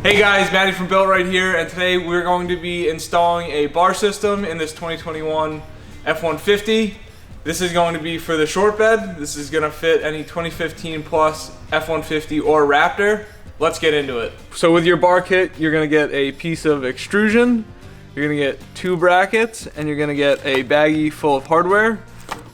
Hey guys, Matty from Built right here, and today we're going to be installing a bar system in this 2021 F-150. This is going to be for the short bed. This is going to fit any 2015 plus F-150 or Raptor. Let's get into it. So with your bar kit, you're going to get a piece of extrusion, you're going to get 2 brackets, and you're going to get a baggie full of hardware.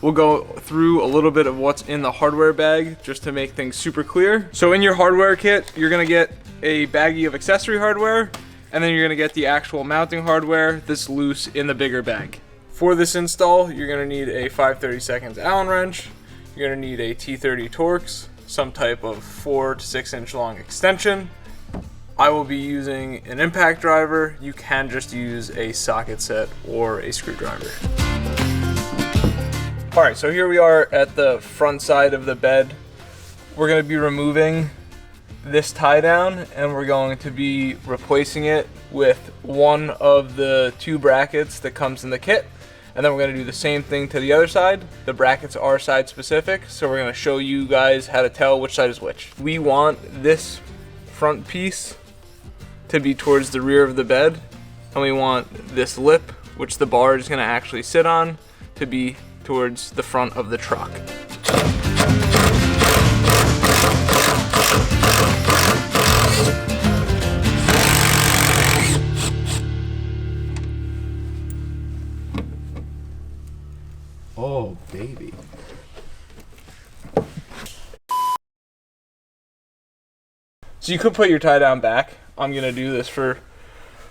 We'll go through a little bit of what's in the hardware bag just to make things super clear. So in your hardware kit, you're going to get a baggie of accessory hardware, and then you're going to get the actual mounting hardware that's loose in the bigger bag. For this install, you're going to need a 5/32 Allen wrench, you're going to need a T30 TORX, some type of 4 to 6 inch long extension. I will be using an impact driver. You can just use a socket set or a screwdriver. All right, so here we are at the front side of the bed. We're going to be removing this tie down, and we're going to be replacing it with one of the 2 brackets that comes in the kit, and then we're going to do the same thing to the other side. The brackets are side specific, so we're going to show you guys how to tell which side is which. We want this front piece to be towards the rear of the bed, and we want this lip, which the bar is going to actually sit on, to be towards the front of the truck. Oh, baby. So you could put your tie down back. I'm gonna do this for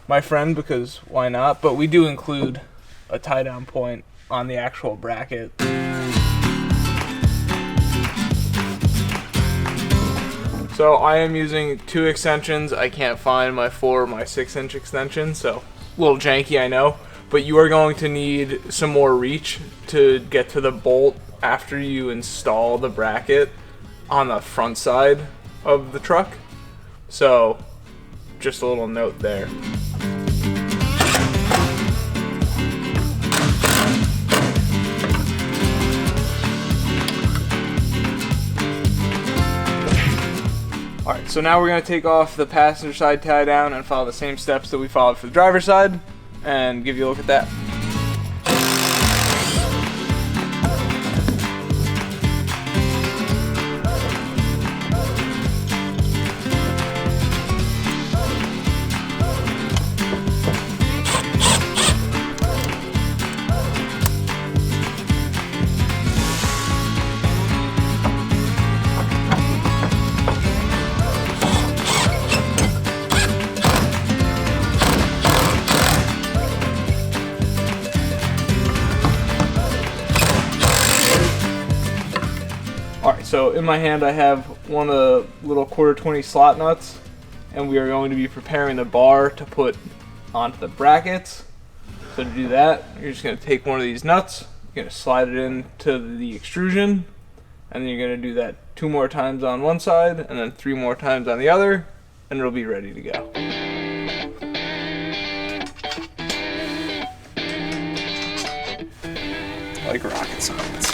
my friend because why not? But we do include a tie down point on the actual bracket. So I am using 2 extensions. I can't find my 4 or my 6 inch extension, so a little janky, I know. But you are going to need some more reach to get to the bolt after you install the bracket on the front side of the truck. So just a little note there. All right, so now we're gonna take off the passenger side tie down and follow the same steps that we followed for the driver's side, and give you a look at that. So in my hand I have one of the little 1/4-20 slot nuts, and we are going to be preparing the bar to put onto the brackets. So to do that, you're just going to take one of these nuts, you're going to slide it into the extrusion, and then you're going to do that 2 more times on one side and then 3 more times on the other, and it'll be ready to go. Like rocket science.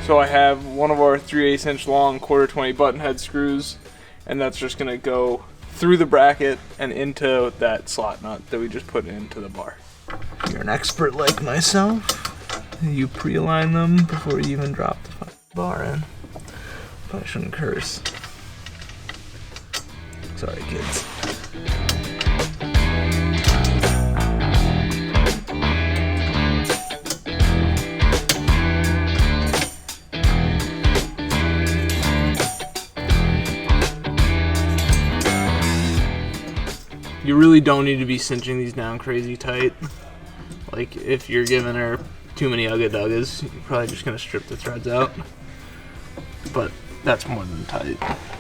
So I have one of our 3/8 inch long 1/4-20 button head screws, and that's just gonna go through the bracket and into that slot nut that we just put into the bar. You're an expert like myself. You pre-align them before you even drop the bar in. Probably shouldn't curse. Sorry, kids. You really don't need to be cinching these down crazy tight. Like if you're giving her too many ugga-duggas, you're probably just gonna strip the threads out. But that's more than tight,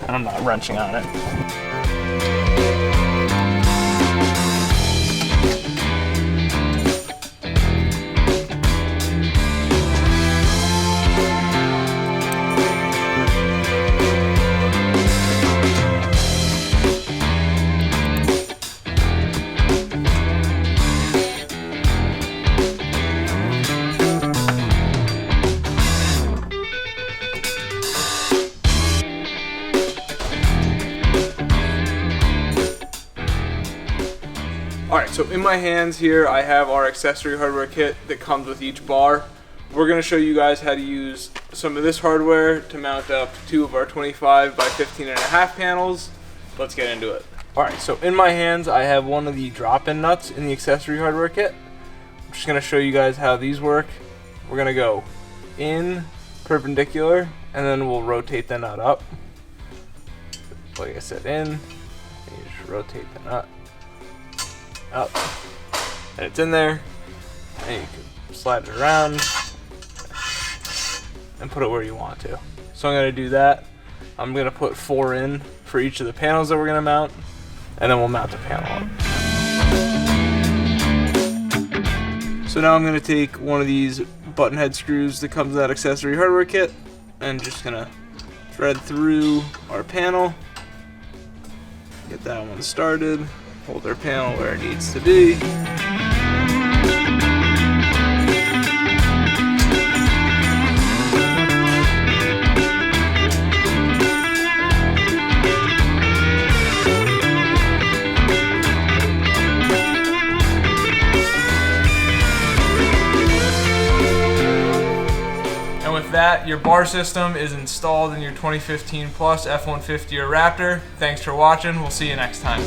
and I'm not wrenching on it. Alright, so in my hands here I have our accessory hardware kit that comes with each bar. We're going to show you guys how to use some of this hardware to mount up 2 of our 25 by 15.5 panels. Let's get into it. Alright, so in my hands I have one of the drop-in nuts in the accessory hardware kit. I'm just going to show you guys how these work. We're going to go in perpendicular and then we'll rotate the nut up. Like I said, in, and you just rotate the nut up, and it's in there, and you can slide it around and put it where you want to. So I'm going to do that. I'm going to put 4 in for each of the panels that we're going to mount, and then we'll mount the panel up. So now I'm going to take one of these button head screws that comes in that accessory hardware kit, and just going to thread through our panel, get that one started, hold our panel where it needs to be. And with that, your bar system is installed in your 2015 plus F-150 or Raptor. Thanks for watching. We'll see you next time.